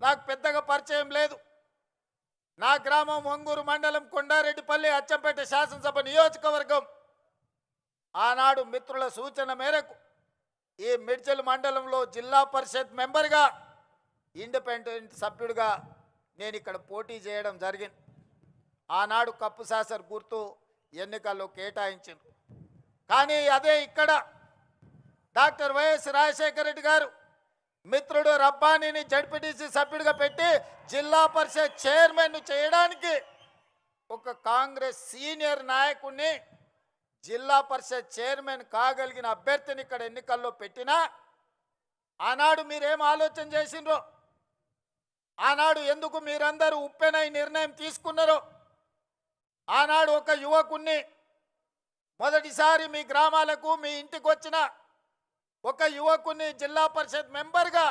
నాకు పెద్దగా పరిచయం లేదు. నా గ్రామం ఒంగూరు మండలం కొండారెడ్డిపల్లి అచ్చంపేట శాసనసభ నియోజకవర్గం. ఆనాడు మిత్రుల సూచన మేరకు ఈ మిడ్చల్ మండలంలో జిల్లా పరిషత్ మెంబర్గా ఇండిపెండెంట్ సభ్యుడిగా నేను ఇక్కడ పోటీ చేయడం జరిగింది. ఆనాడు కప్పు శాసర్ గుర్తు ఎన్నికల్లో కేటాయించింది. కానీ అదే ఇక్కడ డాక్టర్ వైఎస్ రాజశేఖర రెడ్డి గారు మిత్రుడు రబ్బానీని జడ్పీటీసీ సభ్యుడిగా పెట్టి జిల్లా పరిషత్ చైర్మన్ చేయడానికి ఒక కాంగ్రెస్ సీనియర్ నాయకుడిని జిల్లా పరిషత్ చైర్మన్ కాగలిగిన అభ్యర్థిని ఇక్కడ ఎన్నికల్లో పెట్టినా ఆనాడు మీరేం ఆలోచన చేసిండ్రో, ఆనాడు ఎందుకు మీరందరూ ఉప్పెనై నిర్ణయం తీసుకున్నారో, ఆనాడు ఒక యువకుణ్ణి మొదటిసారి మీ గ్రామాలకు మీ ఇంటికి వచ్చిన ఒక యువకుని జిల్లా పరిషత్ మెంబర్గా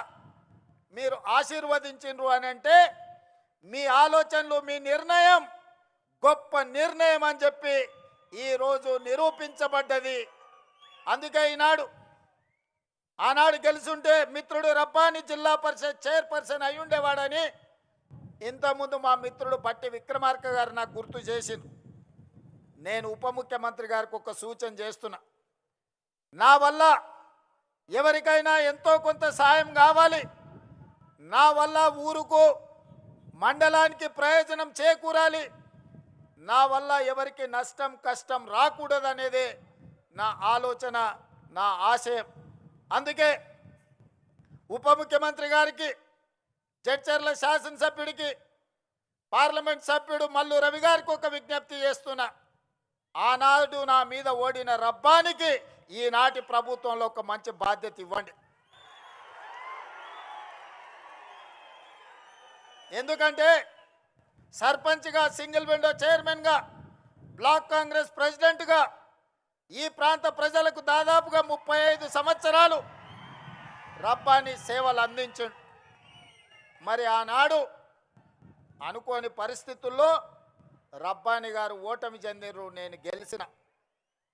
మీరు ఆశీర్వదించిండ్రు అని అంటే మీ ఆలోచనలు, మీ నిర్ణయం గొప్ప నిర్ణయం అని చెప్పి ఈరోజు నిరూపించబడ్డది. అందుకే ఆనాడు గెలుచుంటే మిత్రుడు రబ్బాని జిల్లా పరిషత్ చైర్పర్సన్ అయి ఉండేవాడని ఇంతకుముందు మా మిత్రుడు బట్టి విక్రమార్క గారు నాకు గుర్తు చేసింది. నేను ఉప ముఖ్యమంత్రి గారికి ఒక సూచన చేస్తున్నా. నా వల్ల ఎవరికైనా ఎంతో కొంత సాయం కావాలి, నా వల్ల ఊరుకు మండలానికి ప్రయోజనం చేకూరాలి, నా వల్ల ఎవరికి నష్టం కష్టం రాకూడదనేదే నా ఆలోచన, నా ఆశయం. అందుకే ఉప ముఖ్యమంత్రి గారికి, జడ్చర్ల శాసనసభ్యుడికి, పార్లమెంట్ సభ్యుడు మల్లు రవి గారికి ఒక విజ్ఞప్తి చేస్తున్నా. ఆనాడు నా మీద ఓడిన రబ్బానికి ఈనాటి ప్రభుత్వంలో ఒక మంచి బాధ్యత ఇవ్వండి. ఎందుకంటే సర్పంచ్గా, సింగిల్ విండో చైర్మన్గా, బ్లాక్ కాంగ్రెస్ ప్రెసిడెంట్గా ఈ ప్రాంత ప్రజలకు దాదాపుగా 35 సంవత్సరాలు రబ్బాని సేవలు అందించండి. మరి ఆనాడు అనుకోని పరిస్థితుల్లో రబ్బాని గారు ఓటమి చెందిరు, నేను గెలిచిన.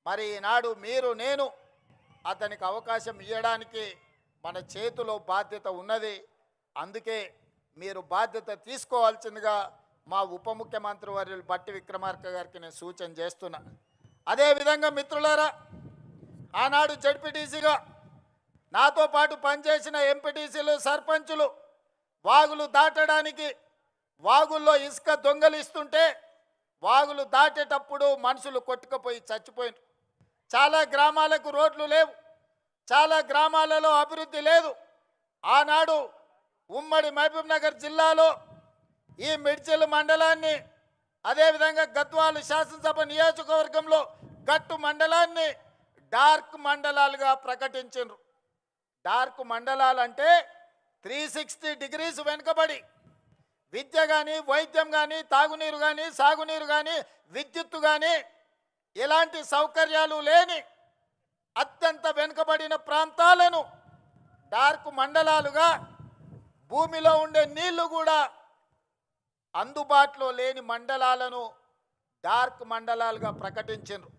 మరి ఈనాడు మీరు, నేను అతనికి అవకాశం ఇవ్వడానికి మన చేతిలో బాధ్యత ఉన్నది. అందుకే మీరు బాధ్యత తీసుకోవాల్సిందిగా మా ఉప ముఖ్యమంత్రి వర్యులు బట్టి విక్రమార్క గారికి నేను సూచన చేస్తున్నా. అదేవిధంగా మిత్రులారా, ఆనాడు జడ్పీటీసీగా నాతో పాటు పనిచేసిన ఎంపీటీసీలు, సర్పంచులు వాగులు దాటడానికి, వాగుల్లో ఇసుక దొంగలిస్తుంటే వాగులు దాటేటప్పుడు మనుషులు కొట్టుకుపోయి చచ్చిపోయినారు. చాలా గ్రామాలకు రోడ్లు లేవు, చాలా గ్రామాలలో అభివృద్ధి లేదు. ఆనాడు ఉమ్మడి మహబూబ్ నగర్ జిల్లాలో ఈ మిడ్చల్ మండలాన్ని, అదేవిధంగా గద్వాల శాసనసభ నియోజకవర్గంలో గట్టు మండలాన్ని డార్క్ మండలాలుగా ప్రకటించారు. డార్క్ మండలాలంటే 360 డిగ్రీస్ వెనుకబడి విద్య కానీ, వైద్యం కానీ, తాగునీరు కానీ, సాగునీరు కానీ, విద్యుత్తు కానీ ఎలాంటి సౌకర్యాలు లేని అత్యంత వెనుకబడిన ప్రాంతాలను డార్క్ మండలాలుగా, భూమిలో ఉండే నీళ్లు కూడా అందుబాటులో లేని మండలాలను డార్క్ మండలాలుగా ప్రకటించారు.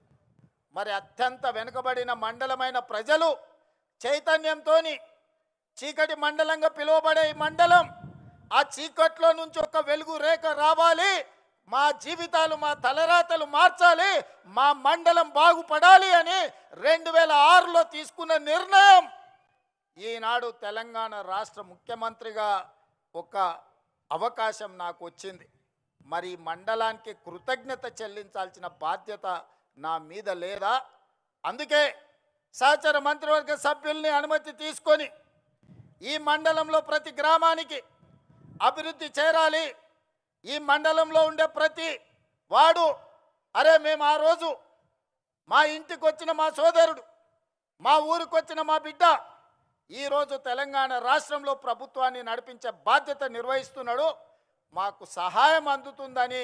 మరి అత్యంత వెనుకబడిన మండలమైన ప్రజలు చైతన్యంతో చీకటి మండలంగా పిలువబడే ఈ మండలం, ఆ చీకట్లో నుంచి ఒక వెలుగు రేఖ రావాలి, మా జీవితాలు, మా తలరాతలు మార్చాలి, మా మండలం బాగుపడాలి అని 2006లో తీసుకున్న నిర్ణయం ఈనాడు తెలంగాణ రాష్ట్ర ముఖ్యమంత్రిగా ఒక అవకాశం నాకు వచ్చింది. మరి మండలానికి కృతజ్ఞత చెల్లించాల్సిన బాధ్యత నా మీద లేదా? అందుకే సహచర మంత్రివర్గ సభ్యుల్ని అనుమతి తీసుకొని ఈ మండలంలో ప్రతి గ్రామానికి అభివృద్ధి చేరాలి, ఈ మండలంలో ఉండే ప్రతి వాడు, అరే మేము ఆ రోజు మా ఇంటికి వచ్చిన మా సోదరుడు, మా ఊరికి వచ్చిన మా బిడ్డ ఈరోజు తెలంగాణ రాష్ట్రంలో ప్రభుత్వాన్ని నడిపించే బాధ్యత నిర్వహిస్తున్నాడు, మాకు సహాయం అందుతుందని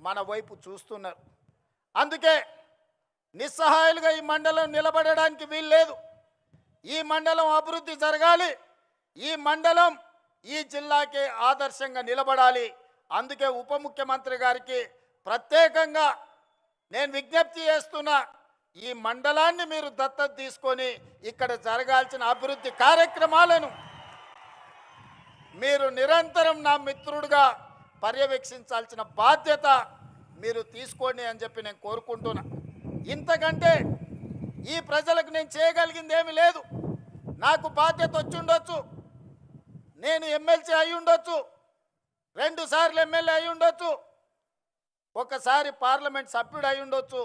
మన వైపు చూస్తున్నారు. అందుకే నిస్సహాయాలుగా ఈ మండలం నిలబడడానికి వీల్లేదు. ఈ మండలం అభివృద్ధి జరగాలి, ఈ మండలం ఈ జిల్లాకే ఆదర్శంగా నిలబడాలి. అందుకే ఉప ముఖ్యమంత్రి గారికి ప్రత్యేకంగా నేను విజ్ఞప్తి చేస్తున్నా, ఈ మండలాన్ని మీరు దత్తత తీసుకొని ఇక్కడ జరగాల్సిన అభివృద్ధి కార్యక్రమాలను మీరు నిరంతరం నా మిత్రుడిగా పర్యవేక్షించాల్సిన బాధ్యత మీరు తీసుకోండి అని చెప్పి నేను కోరుకుంటున్నా. ఇంతకంటే ఈ ప్రజలకు నేను చేయగలిగింది ఏమీ లేదు. నాకు బాధ్యత వచ్చి ఉండొచ్చు, నేను ఎమ్మెల్సీ అయి ఉండొచ్చు, 2 సార్లు ఎమ్మెల్యే అయి ఉండొచ్చు, ఒకసారి పార్లమెంట్ సభ్యుడు అయి ఉండొచ్చు,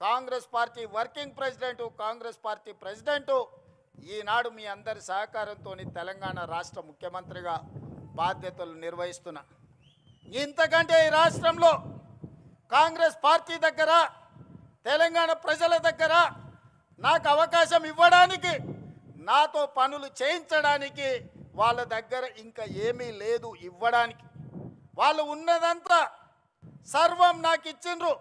Congress party working president, Congress party president, ఈనాడు మీ అందరి సహకారంతో తెలంగాణ రాష్ట్ర ముఖ్యమంత్రిగా బాధ్యతలు నిర్వహిస్తున్నా. ఇంతకంటే ఈ రాష్ట్రంలో కాంగ్రెస్ పార్టీ దగ్గర, తెలంగాణ ప్రజల దగ్గర నాకు అవకాశం ఇవ్వడానికి, నాతో పనులు చేయించడానికి వాళ్ళ దగ్గర ఇంకా ఏమీ లేదు ఇవ్వడానికి. వాళ్ళు ఉన్నదంతా సర్వం నాకు ఇచ్చిండ్రు.